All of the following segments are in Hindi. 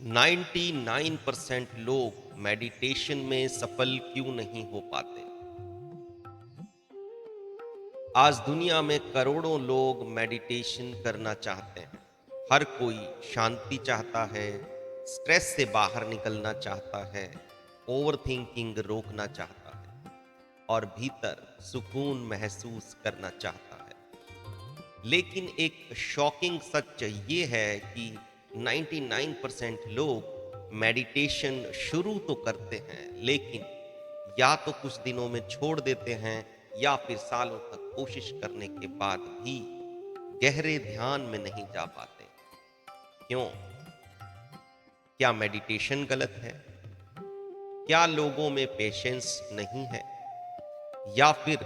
99% लोग मेडिटेशन में सफल क्यों नहीं हो पाते? आज दुनिया में करोड़ों लोग मेडिटेशन करना चाहते हैं। हर कोई शांति चाहता है, स्ट्रेस से बाहर निकलना चाहता है, ओवरथिंकिंग रोकना चाहता है और भीतर सुकून महसूस करना चाहता है। लेकिन एक शॉकिंग सच ये है कि 99% लोग मेडिटेशन शुरू तो करते हैं, लेकिन या तो कुछ दिनों में छोड़ देते हैं या फिर सालों तक कोशिश करने के बाद भी गहरे ध्यान में नहीं जा पाते। क्यों? क्या मेडिटेशन गलत है? क्या लोगों में पेशेंस नहीं है या फिर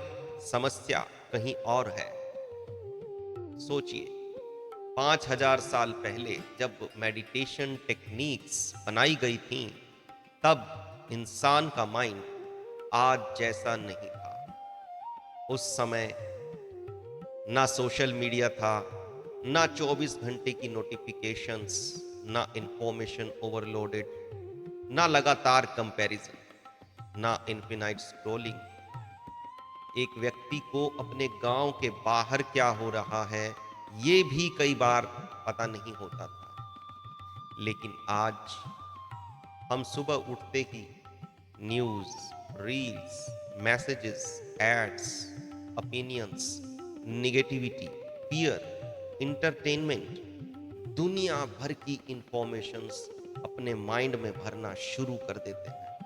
समस्या कहीं और है? सोचिए, 5000 साल पहले जब मेडिटेशन टेक्निक्स बनाई गई थी, तब इंसान का माइंड आज जैसा नहीं था। उस समय ना सोशल मीडिया था, ना 24 घंटे की नोटिफिकेशंस, ना इंफॉर्मेशन ओवरलोडेड, ना लगातार कंपैरिजन, ना इन्फिनाइट स्क्रोलिंग। एक व्यक्ति को अपने गांव के बाहर क्या हो रहा है, ये भी कई बार पता नहीं होता था। लेकिन आज हम सुबह उठते ही news, reels, messages, ads, opinions, negativity, fear, entertainment, दुनिया भर की इंफॉर्मेशंस अपने माइंड में भरना शुरू कर देते हैं।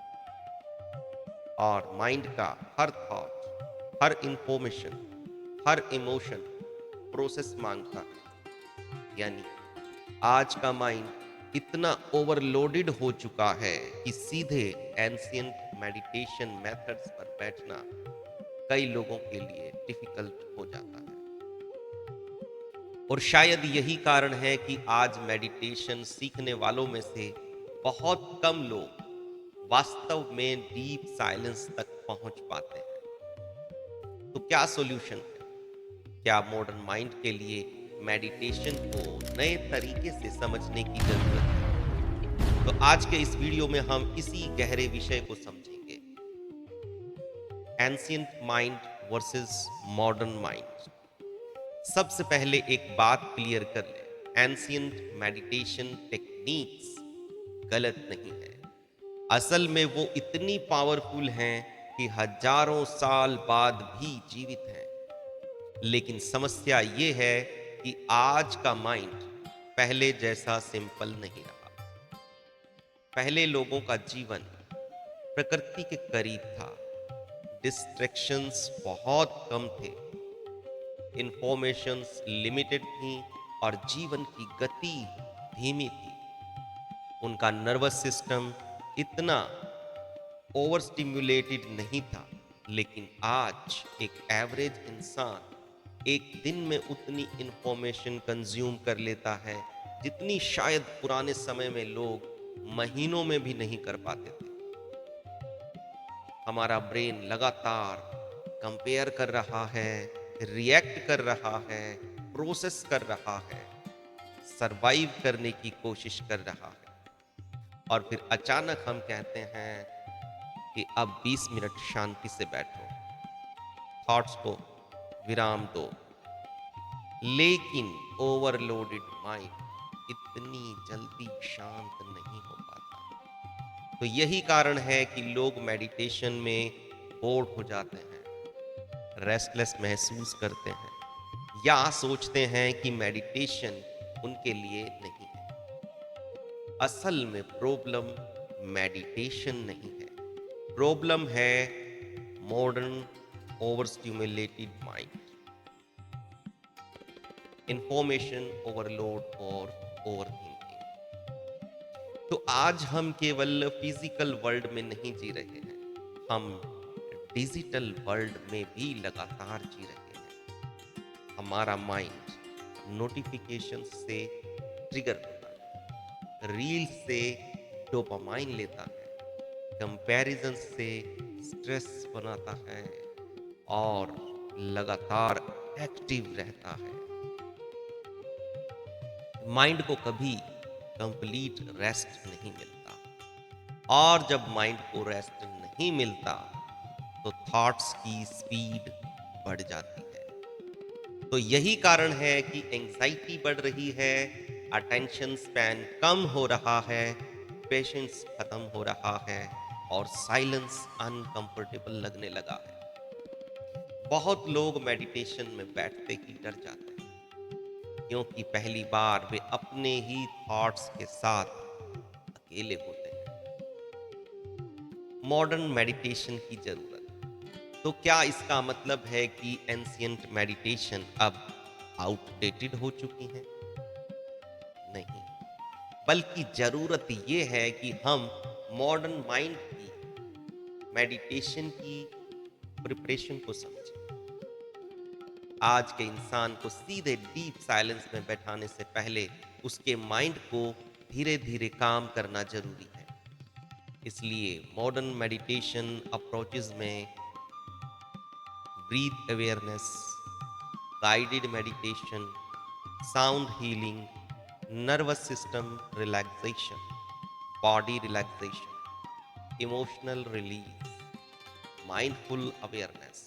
और माइंड का हर थॉट, हर इंफॉर्मेशन, हर इमोशन प्रोसेस मांगता है। यानी आज का माइंड इतना ओवरलोडेड हो चुका है कि सीधे एंशियंट मेडिटेशन मेथड्स पर बैठना कई लोगों के लिए डिफिकल्ट हो जाता है। और शायद यही कारण है कि आज मेडिटेशन सीखने वालों में से बहुत कम लोग वास्तव में डीप साइलेंस तक पहुंच पाते हैं। तो क्या सॉल्यूशन है? क्या मॉडर्न माइंड के लिए मेडिटेशन को नए तरीके से समझने की जरूरत है? तो आज के इस वीडियो में हम इसी गहरे विषय को समझेंगे। Ancient mind versus modern mind. सबसे पहले एक बात क्लियर कर लें, एंशियंट मेडिटेशन टेक्निक्स गलत नहीं है। असल में वो इतनी पावरफुल हैं कि हजारों साल बाद भी जीवित हैं। लेकिन समस्या ये है कि आज का माइंड पहले जैसा सिंपल नहीं रहा। पहले लोगों का जीवन प्रकृति के करीब था, डिस्ट्रैक्शंस बहुत कम थे, इंफॉर्मेशंस लिमिटेड थी और जीवन की गति धीमी थी। उनका नर्वस सिस्टम इतना ओवर स्टिम्युलेटेड नहीं था। लेकिन आज एक एवरेज इंसान एक दिन में उतनी इंफॉर्मेशन कंज्यूम कर लेता है जितनी शायद पुराने समय में लोग महीनों में भी नहीं कर पाते थे। हमारा ब्रेन लगातार कंपेयर कर रहा है, रिएक्ट कर रहा है, प्रोसेस कर रहा है, सरवाइव करने की कोशिश कर रहा है। और फिर अचानक हम कहते हैं कि अब 20 मिनट शांति से बैठो, थॉट्स को विराम दो। लेकिन ओवरलोडेड माइंड इतनी जल्दी शांत नहीं हो पाता। तो यही कारण है कि लोग मेडिटेशन में बोर हो जाते हैं, रेस्टलेस महसूस करते हैं या सोचते हैं कि मेडिटेशन उनके लिए नहीं है। असल में प्रॉब्लम मेडिटेशन नहीं है, प्रॉब्लम है modern over stimulated mind, information overload और ओवरथिंकिंग। तो आज हम केवल फिजिकल वर्ल्ड में नहीं जी रहे हैं, हम डिजिटल वर्ल्ड में भी लगातार जी रहे हैं। हमारा माइंड नोटिफिकेशन से ट्रिगर होता है, रील से डोपामाइन लेता है, कंपैरिजन से स्ट्रेस बनाता है और लगातार एक्टिव रहता है। माइंड को कभी कंप्लीट रेस्ट नहीं मिलता। और जब माइंड को रेस्ट नहीं मिलता तो थॉट्स की स्पीड बढ़ जाती है। तो यही कारण है कि एंजाइटी बढ़ रही है, अटेंशन स्पैन कम हो रहा है, पेशेंस खत्म हो रहा है और साइलेंस अनकंफर्टेबल लगने लगा है। बहुत लोग मेडिटेशन में बैठते ही डर जाते हैं, क्योंकि पहली बार वे अपने ही थॉट्स के साथ अकेले होते हैं। मॉडर्न मेडिटेशन की जरूरत। तो क्या इसका मतलब है कि एंशियंट मेडिटेशन अब आउटडेटेड हो चुकी है? नहीं, बल्कि जरूरत ये है कि हम मॉडर्न माइंड की मेडिटेशन की प्रिपरेशन को समझें। आज के इंसान को सीधे डीप साइलेंस में बैठाने से पहले उसके माइंड को धीरे धीरे काम करना जरूरी है। इसलिए मॉडर्न मेडिटेशन अप्रोचेस में breath awareness, guided meditation, sound healing, nervous system relaxation, body relaxation, emotional release, mindful awareness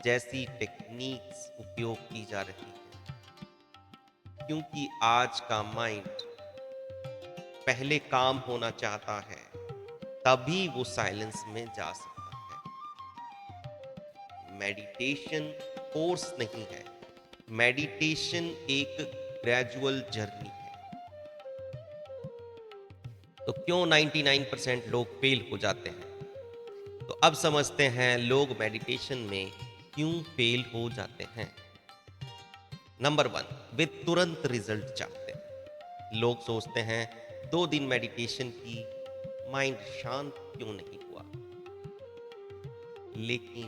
जैसी टेक्निक्स उपयोग की जा रही है, क्योंकि आज का माइंड पहले काम होना चाहता है, तभी वो साइलेंस में जा सकता है। मेडिटेशन कोर्स नहीं है, मेडिटेशन एक ग्रेजुअल जर्नी है। तो क्यों 99% लोग फेल हो जाते हैं? तो अब समझते हैं लोग मेडिटेशन में क्यों फेल हो जाते हैं। नंबर 1, वे तुरंत रिजल्ट चाहते हैं। लोग सोचते हैं 2 दिन मेडिटेशन की, माइंड शांत क्यों नहीं हुआ। लेकिन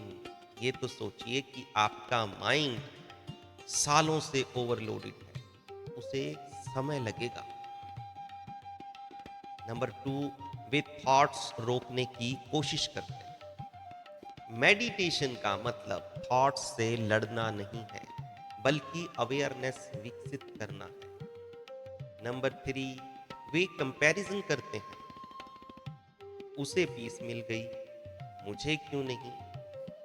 ये तो सोचिए कि आपका माइंड सालों से ओवरलोडेड है, उसे समय लगेगा। नंबर 2, वे थॉट्स रोकने की कोशिश करते हैं। मेडिटेशन का मतलब थॉट्स से लड़ना नहीं है, बल्कि अवेयरनेस विकसित करना है। नंबर 3, वे कंपैरिजन करते हैं। उसे पीस मिल गई, मुझे क्यों नहीं।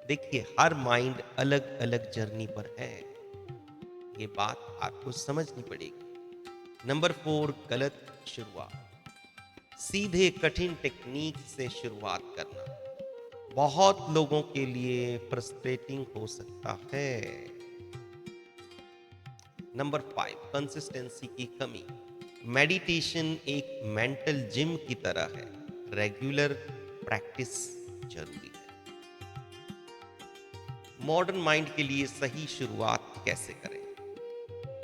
देखिए, हर माइंड अलग अलग जर्नी पर है, ये बात आपको समझनी पड़ेगी। नंबर 4, गलत शुरुआत। सीधे कठिन टेक्निक से शुरुआत करना बहुत लोगों के लिए फ्रस्ट्रेटिंग हो सकता है। नंबर 5, कंसिस्टेंसी की कमी। मेडिटेशन एक मेंटल जिम की तरह है, रेगुलर प्रैक्टिस जरूरी है। मॉडर्न माइंड के लिए सही शुरुआत कैसे करें?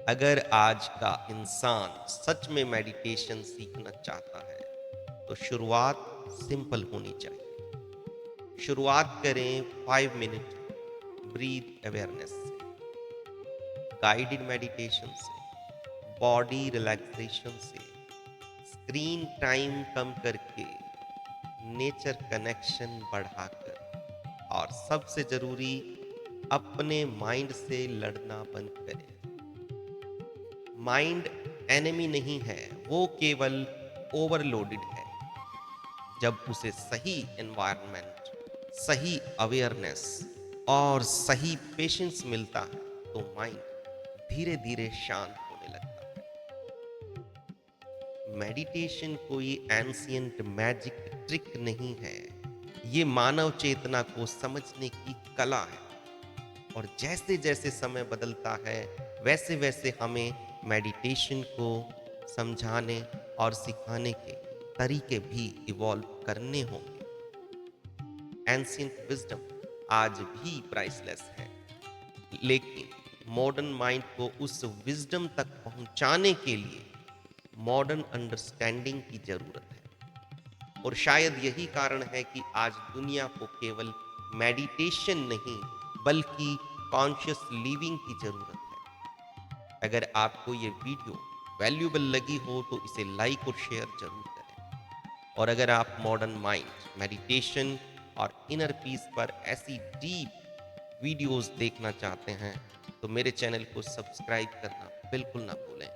अगर आज का इंसान सच में मेडिटेशन सीखना चाहता है, तो शुरुआत सिंपल होनी चाहिए। शुरुआत करें 5 मिनट ब्रीथ अवेयरनेस से, गाइडेड मेडिटेशन से, बॉडी रिलैक्सेशन से, स्क्रीन टाइम कम करके, नेचर कनेक्शन बढ़ाकर, और सबसे जरूरी, अपने माइंड से लड़ना बंद करें। माइंड एनिमी नहीं है, वो केवल ओवरलोडेड है। जब उसे सही एनवायरनमेंट, सही अवेयरनेस और सही पेशेंस मिलता है, तो माइंड धीरे धीरे शांत होने लगता है। मेडिटेशन कोई एंशियंट मैजिक ट्रिक नहीं है, ये मानव चेतना को समझने की कला है। और जैसे जैसे समय बदलता है, वैसे वैसे हमें मेडिटेशन को समझाने और सिखाने के तरीके भी इवॉल्व करने होंगे। एंशियंट विजडम आज भी प्राइसलेस है, लेकिन मॉडर्न माइंड को उस विजडम तक पहुंचाने के लिए मॉडर्न अंडरस्टैंडिंग की जरूरत है। और शायद यही कारण है कि आज दुनिया को केवल मेडिटेशन नहीं, बल्कि कॉन्शियस लिविंग की जरूरत है। अगर आपको ये वीडियो वैल्यूएबल लगी हो तो इसे लाइक और शेयर जरूर करें। और अगर आप मॉडर्न माइंड, मेडिटेशन और इनर पीस पर ऐसी डीप वीडियोस देखना चाहते हैं, तो मेरे चैनल को सब्सक्राइब करना बिल्कुल ना भूलें।